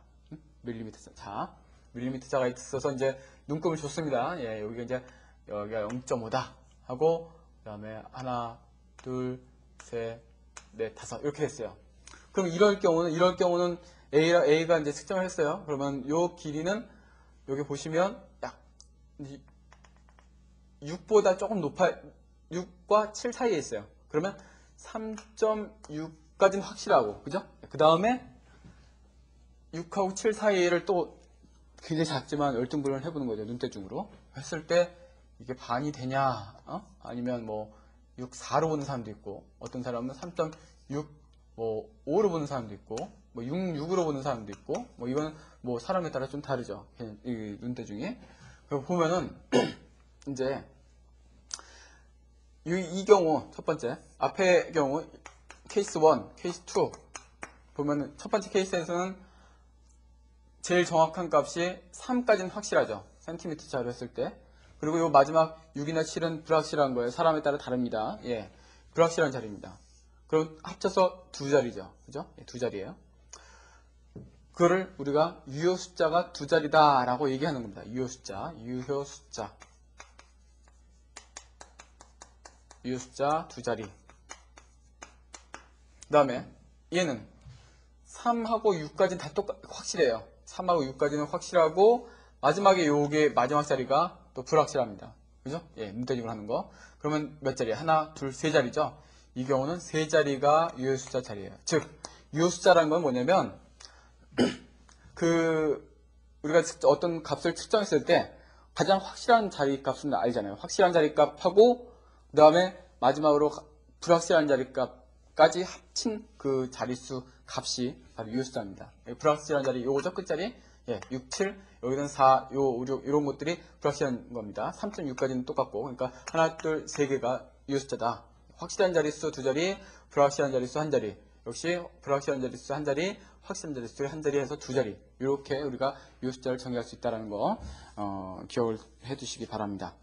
밀리미터자. 밀리미터자가 있어서 이제 눈금을 줬습니다. 예. 여기가 0.5다. 하고, 그 다음에 하나, 둘, 셋, 넷, 다섯. 이렇게 됐어요. 그럼 이럴 경우는 A가 이제 측정을 했어요. 그러면 요 길이는 여기 보시면 약 6보다 조금 6과 7 사이에 있어요. 그러면 3.6까지는 확실하고, 그죠? 그 다음에 6하고 7 사이를 또 굉장히 작지만 열등분을 해보는 거죠. 눈대중으로. 했을 때 이게 반이 되냐, 아니면 뭐 6, 4로 보는 사람도 있고, 어떤 사람은 3.6, 뭐 5로 보는 사람도 있고, 뭐 6, 6으로 보는 사람도 있고, 뭐 이건 뭐 사람에 따라 좀 다르죠. 이 눈대중이. 그럼 보면은 이제 이 경우 첫 번째 앞의 경우 케이스 1, 케이스 2 보면은 첫 번째 케이스에서는 제일 정확한 값이 3까지는 확실하죠. 센티미터 자로 했을 때. 그리고 요 마지막 6이나 7은 불확실한 거예요. 사람에 따라 다릅니다. 예. 불확실한 자리입니다. 그럼 합쳐서 두 자리죠. 그죠? 예, 두 자리예요. 그거를 우리가 유효 숫자가 두 자리다 라고 얘기하는 겁니다. 유효 숫자 두 자리. 그 다음에 얘는 3하고 6까지는 다 확실해요. 3하고 6까지는 확실하고 마지막에 요게 마지막 자리가 또 불확실합니다. 그죠? 예, 눈대중으로 하는 거. 그러면 몇 자리? 하나, 둘, 세 자리죠? 이 경우는 세 자리가 유효 숫자 자리예요. 즉, 유효 숫자라는 건 뭐냐면 우리가 어떤 값을 측정했을 때 가장 확실한 자리 값은 알잖아요. 확실한 자리 값하고 그 다음에 마지막으로 불확실한 자리 값까지 합친 그 자릿수 값이 바로 유효 숫자입니다. 불확실한 자리 요거죠? 끝자리. 예, 6, 7, 여기는 4, 5, 6 이런 것들이 불확실한 겁니다. 3.6까지는 똑같고, 그러니까 하나, 둘, 세 개가 유효 숫자다. 확실한 자릿수 두 자리, 불확실한 자릿수 한 자리. 역시 불확실한 자릿수 한 자리, 확실한 자릿수 한 자리 해서 두 자리. 이렇게 우리가 유효 숫자를 정의할 수 있다는 거 기억을 해두시기 바랍니다.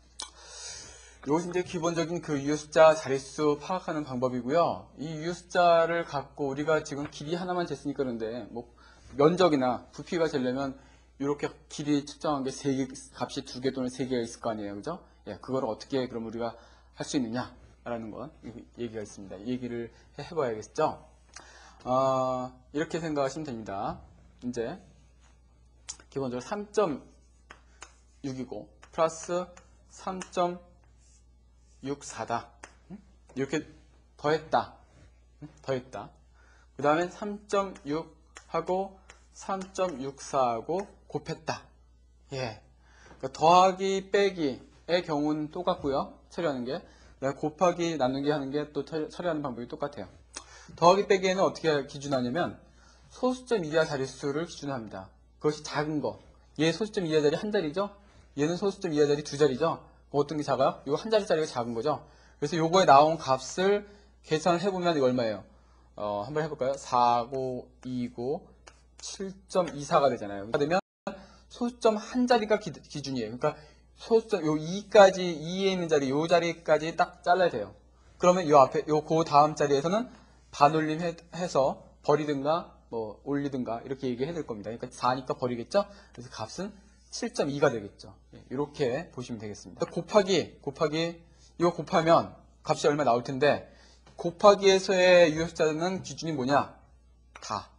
이것이 이제 기본적인 그 유효 숫자 자릿수 파악하는 방법이고요. 이 유효 숫자를 갖고 우리가 지금 길이 하나만 쟀으니까 그런데 뭐 면적이나 부피가 재려면 이렇게 길이 측정한 게 값이 2개 또는 3개가 있을 거 아니에요. 그죠? 예, 그걸 어떻게 그럼 우리가 할 수 있느냐라는 건 얘기가 있습니다. 이 얘기를 해봐야겠죠? 이렇게 생각하시면 됩니다. 이제 기본적으로 3.6이고 플러스 3.64다. 이렇게 더했다. 그 다음에 3.6하고 3.64하고 곱했다. 예. 그러니까 더하기 빼기의 경우는 똑같고요. 처리하는 게. 곱하기 나누기 하는 게 또 처리하는 방법이 똑같아요. 더하기 빼기에는 어떻게 기준하냐면 소수점 이하 자릿수를 기준합니다. 그것이 작은 거. 얘 소수점 이하 자리 한 자리죠? 얘는 소수점 이하 자리 두 자리죠? 어떤 게 작아요? 이거 한 자리짜리가 작은 거죠? 그래서 요거에 나온 값을 계산을 해보면 이거 얼마예요? 한번 해볼까요? 4고 2고 7.24가 되잖아요. 되면 소수점 한 자리가 기준이에요. 그러니까 소수점 요 2까지 2에 있는 자리 요 자리까지 딱 잘라야 돼요. 그러면 요 앞에 그 다음 자리에서는 반올림 해서 버리든가 뭐 올리든가 이렇게 얘기해야 될 겁니다. 그러니까 4니까 버리겠죠? 그래서 값은 7.2가 되겠죠. 이렇게 보시면 되겠습니다. 곱하기 이거 곱하면 값이 얼마 나올 텐데 곱하기에서의 유효 숫자는 기준이 뭐냐? 다.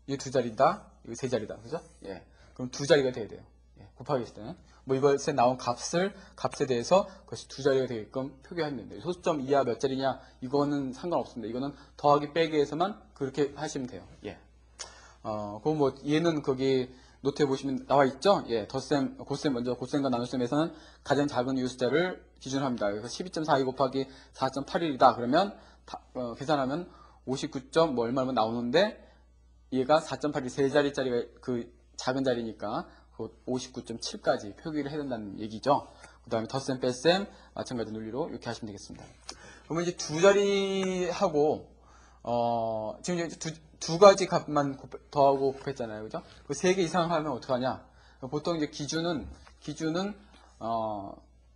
이거 두 자리다. 이거 세 자리다. 그죠? 예. 그럼 두 자리가 돼야 돼요. 예. 곱하기 했을 때는. 뭐 이것에 나온 값에 대해서 그것이 두 자리가 되게끔 표기하면 됩니다. 소수점 이하 몇 자리냐? 이거는 상관없습니다. 이거는 더하기 빼기에서만 그렇게 하시면 돼요. 예. 그럼 뭐 얘는 거기 노트에 보시면 나와 있죠? 예. 덧셈, 곱셈 먼저 곱셈과 나눗셈에서는 가장 작은 유효 숫자를 기준합니다. 그래서 12.42 곱하기 4.81이다. 그러면 계산하면 59. 뭐 얼마 나오는데 얘가 4.8이 세 자리짜리가 그 작은 자리니까 59.7까지 표기를 해야 된다는 얘기죠. 그 다음에 덧셈, 뺄셈 마찬가지 논리로 이렇게 하시면 되겠습니다. 그러면 이제 두 자리하고 지금 이제 두 두 가지 값만 더하고 곱했잖아요. 그죠? 그 세 개 이상 하면 어떡하냐? 보통 이제 기준은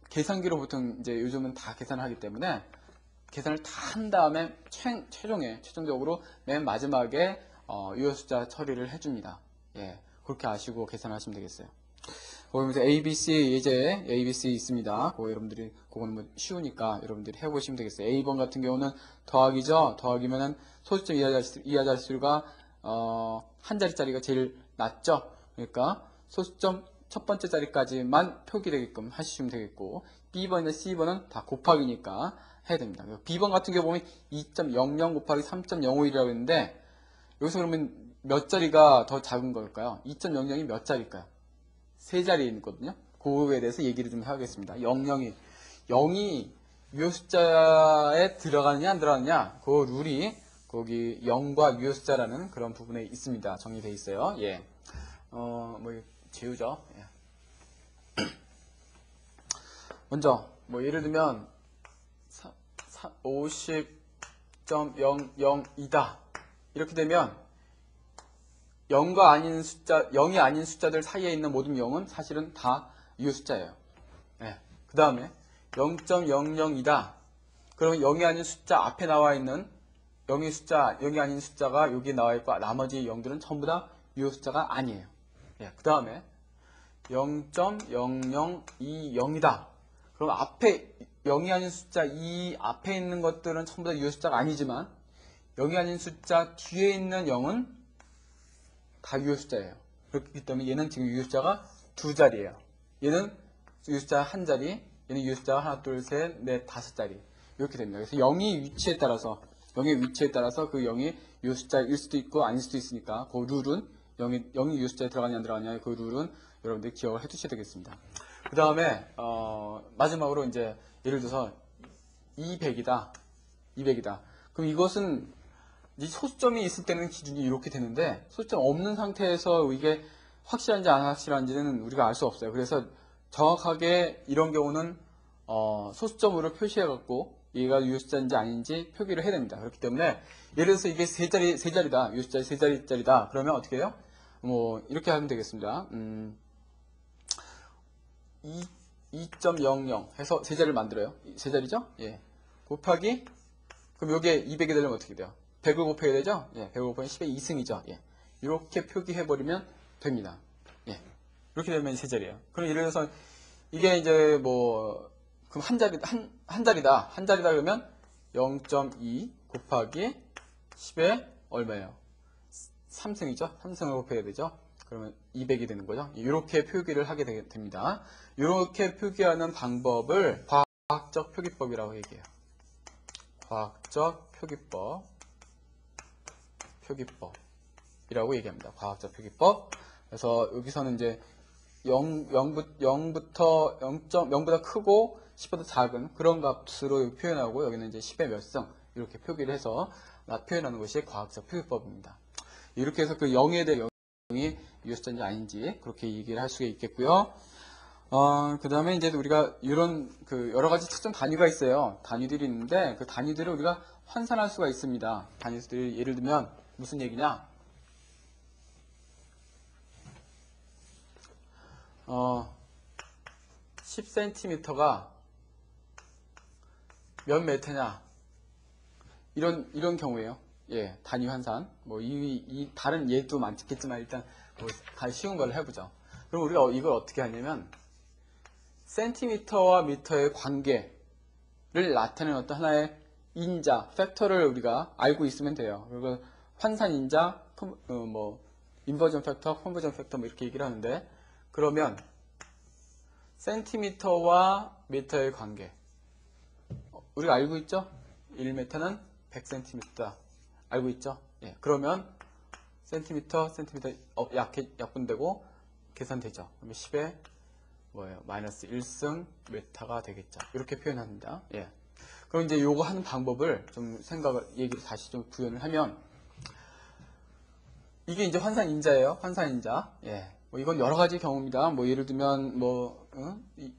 계산기로 보통 이제 요즘은 다 계산을 하기 때문에 계산을 다 한 다음에 최종적으로 맨 마지막에 유효 숫자 처리를 해줍니다. 예, 그렇게 아시고 계산하시면 되겠어요. 거기서 ABC 예제 ABC 있습니다. 그거 여러분들이 그거는 뭐 쉬우니까 여러분들이 해보시면 되겠어요. A번 같은 경우는 더하기죠. 더하기면은 소수점 이하 자릿수가 한 자리짜리가 제일 낮죠. 그러니까 소수점 첫 번째 자리까지만 표기되게끔 하시면 되겠고, B번이나 C번은 다 곱하기니까 해야 됩니다. B번 같은 경우 보면 2.00 곱하기 3.051이라고 했는데, 여기서 그러면 몇 자리가 더 작은 걸까요? 2.00이 몇 자리일까요? 세 자리에 있거든요. 그거에 대해서 얘기를 좀 하겠습니다. 0이 유효 숫자에 들어가느냐 안 들어가느냐, 그 룰이 거기 0과 유효 숫자라는 그런 부분에 있습니다. 정리되어 있어요. 예. 뭐 지우죠. 예. 먼저 뭐 예를 들면 50.00이다 이렇게 되면 0과 아닌 숫자, 0이 아닌 숫자들 사이에 있는 모든 0은 사실은 다 유효 숫자예요. 네. 그 다음에 0.00이다. 그러면 0이 아닌 숫자 앞에 나와 있는 0이 아닌 숫자가 여기 나와 있고, 나머지 0들은 전부 다 유효 숫자가 아니에요. 네. 그 다음에 0.0020이다. 그럼 앞에 0이 아닌 숫자 이 앞에 있는 것들은 전부 다 유효 숫자가 아니지만 0이 아닌 숫자 뒤에 있는 0은 다 유효 숫자예요. 그렇기 때문에 얘는 지금 유효 숫자가 두 자리예요. 얘는 유효 숫자 한 자리, 얘는 유효 숫자가 하나, 둘, 셋, 넷, 다섯 자리. 이렇게 됩니다. 그래서 0의 위치에 따라서 그 0이 유효 숫자일 수도 있고 아닐 수도 있으니까 그 룰은 0이 유효 숫자에 들어가냐 안 들어가냐, 그 룰은 여러분들이 기억을 해 두셔야 되겠습니다. 그 다음에 마지막으로 이제 예를 들어서 200이다. 그럼 이것은 이 소수점이 있을 때는 기준이 이렇게 되는데, 소수점 없는 상태에서 이게 확실한지 안 확실한지는 우리가 알 수 없어요. 그래서 정확하게 이런 경우는 소수점으로 표시해 갖고 얘가 유효 숫자인지 아닌지 표기를 해야 됩니다. 그렇기 때문에 예를 들어서 이게 세 자리다, 유효 숫자 세 자리짜리다. 그러면 어떻게 해요? 뭐 이렇게 하면 되겠습니다. 2.00 해서 세 자리를 만들어요. 세 자리죠? 예. 곱하기, 그럼 여기에 200이 되려면 어떻게 돼요? 100을 곱해야 되죠? 예, 100을 곱하면 10의 2승이죠. 예. 이렇게 표기해버리면 됩니다. 예. 이렇게 되면 세 자리예요. 그럼 예를 들어서 이게 이제 뭐, 그럼 한 자리다 그러면 0.2 곱하기 10의 얼마예요? 3승이죠? 3승을 곱해야 되죠? 그러면 200이 되는 거죠? 이렇게 표기를 하게 됩니다. 이렇게 표기하는 방법을 과학적 표기법이라고 얘기해요. 과학적 표기법이라고 얘기합니다. 과학적 표기법. 그래서 여기서는 이제 0보다 크고 10보다 작은 그런 값으로 표현하고, 여기는 이제 10의 몇 승 이렇게 표기를 해서 표현하는 것이 과학적 표기법입니다. 이렇게 해서 그 0에 대해 0이 유효숫자인지 아닌지 그렇게 얘기를 할 수가 있겠고요. 그 다음에 이제 우리가 이런 그 여러 가지 특정 단위가 있어요. 단위들이 있는데 그 단위들을 우리가 환산할 수가 있습니다. 단위들이 예를 들면 무슨 얘기냐? 10cm가 몇 메트냐? 이런 경우에요. 예, 단위 환산. 뭐 이 다른 예도 많겠지만 일단 뭐 쉬운 걸 해보죠. 그럼 우리가 이걸 어떻게 하냐면 센티미터와 미터의 관계를 나타내는 어떤 하나의 인자, 팩터를 우리가 알고 있으면 돼요. 그리고 환산 인자, 뭐 인버전 팩터, 컨버전 팩터 뭐 이렇게 얘기를 하는데, 그러면 센티미터와 미터의 관계 우리가 알고 있죠? 1m는 100cm다. 알고 있죠? 예. 그러면 센티미터 약분되고 계산되죠. 그러면 10에 뭐예요? 마이너스 1승 메타가 되겠죠. 이렇게 표현합니다. 예. 그럼 이제 요거 하는 방법을 좀 얘기를 다시 좀 구현을 하면, 이게 이제 환산 인자예요. 환산 인자. 예. 뭐 이건 여러 가지 경우입니다. 뭐 예를 들면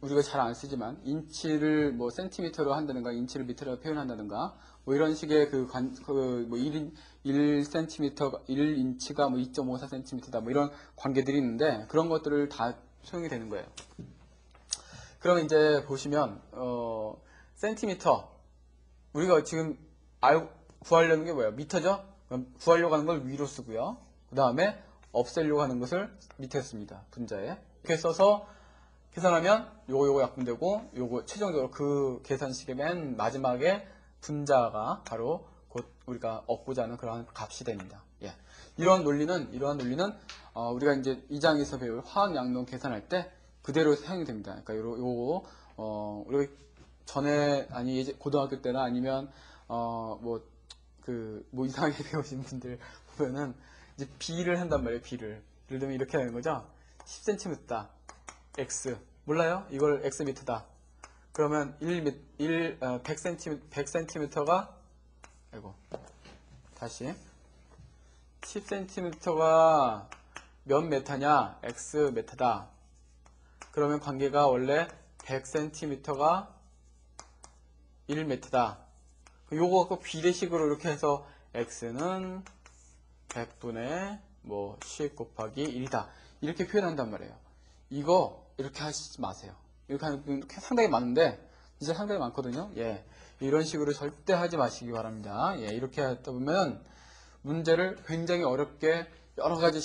우리가 잘 안 쓰지만 인치를 뭐 센티미터로 한다든가 인치를 미터로 표현한다든가 뭐 이런 식의 뭐 1cm, 1인치가 뭐 2.54cm다 뭐 이런 관계들이 있는데 그런 것들을 다 소용이 되는 거예요. 그러면 이제 보시면 센티미터 우리가 지금 구하려는 게 뭐예요? 미터죠? 그럼 구하려고 하는 걸 위로 쓰고요. 그 다음에 없애려고 하는 것을 밑에 씁니다. 분자에. 이렇게 써서 계산하면 요거 약분되고 요거 최종적으로 그 계산식의 맨 마지막에 분자가 바로 곧 우리가 얻고자 하는 그러한 값이 됩니다. 예. 이러한 논리는 우리가 이제 2장에서 배울 화학 양론 계산할 때 그대로 사용이 됩니다. 그러니까 요거 우리가 전에 이제 고등학교 때나 아니면 뭐 이상하게 배우신 분들 보면은 이제 비를 한단 말이에요. 비를 예를 들면 이렇게 하는 거죠. 10cm다 x 몰라요? 이걸 x미터다. 그러면 100cm가 아이고 다시 10cm가 몇 메타냐? x 메타다. 그러면 관계가 원래 100cm가 1m다. 요거 갖고 비례식으로 이렇게 해서 x는 100분의 10 곱하기 1이다. 이렇게 표현한단 말이에요. 이거 이렇게 하시지 마세요. 이렇게 하는 게 상당히 많은데 진짜 상당히 많거든요. 예. 이런 식으로 절대 하지 마시기 바랍니다. 예. 이렇게 하다 보면 문제를 굉장히 어렵게 여러 가지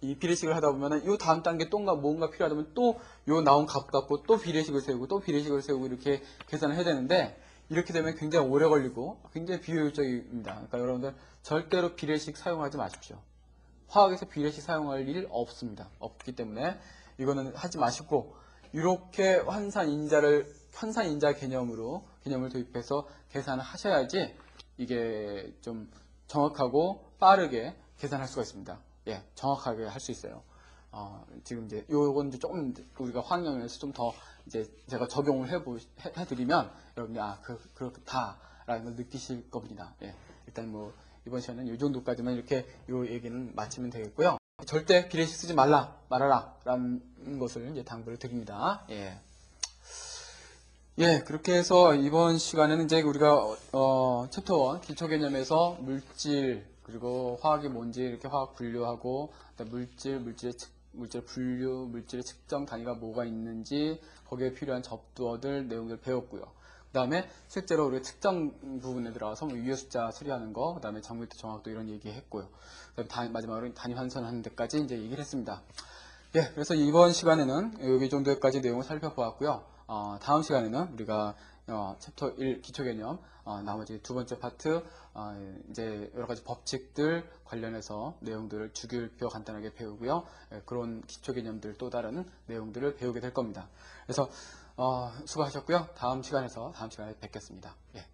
이 비례식을 하다 보면은 요 다음 단계 또 뭔가 필요하다면 또 요 나온 값 갖고 또 비례식을 세우고 또 비례식을 세우고 이렇게 계산을 해야 되는데 이렇게 되면 굉장히 오래 걸리고 굉장히 비효율적입니다. 그러니까 여러분들 절대로 비례식 사용하지 마십시오. 화학에서 비례식 사용할 일 없습니다. 없기 때문에 이거는 하지 마시고 이렇게 현산인자 개념을 도입해서 계산을 하셔야지 이게 좀 정확하고 빠르게 계산할 수가 있습니다. 예, 정확하게 할 수 있어요. 지금 이제 요건 이제 조금 우리가 화학연에서 좀 더 이제 제가 적용을 해드리면 여러분이 그렇다라는 걸 느끼실 겁니다. 예, 일단 뭐 이번 시간은 이 정도까지만 이렇게 요 얘기는 마치면 되겠고요. 절대 비례식 쓰지 말아라 라는 것을 이제 당부를 드립니다. 예. 예, 그렇게 해서 이번 시간에는 이제 우리가 챕터 1 기초 개념에서 물질 그리고 화학이 뭔지 이렇게 화학 분류하고 물질의 분류, 물질의 측정 단위가 뭐가 있는지 거기에 필요한 접두어들 내용들을 배웠고요. 그 다음에 실제로 우리가 측정 부분에 들어가서 유효 숫자 처리하는 거, 그 다음에 정밀도 정확도 이런 얘기했고요. 그다음에 마지막으로 단위 환산하는 데까지 이제 얘기를 했습니다. 예, 그래서 이번 시간에는 여기 정도까지 내용을 살펴보았고요. 다음 시간에는 우리가 챕터 1 기초개념 나머지 두 번째 파트 이제 여러 가지 법칙들 관련해서 내용들을 주기율표 간단하게 배우고요. 예, 그런 기초개념들 또 다른 내용들을 배우게 될 겁니다. 그래서 수고하셨고요. 다음 시간에 뵙겠습니다. 예.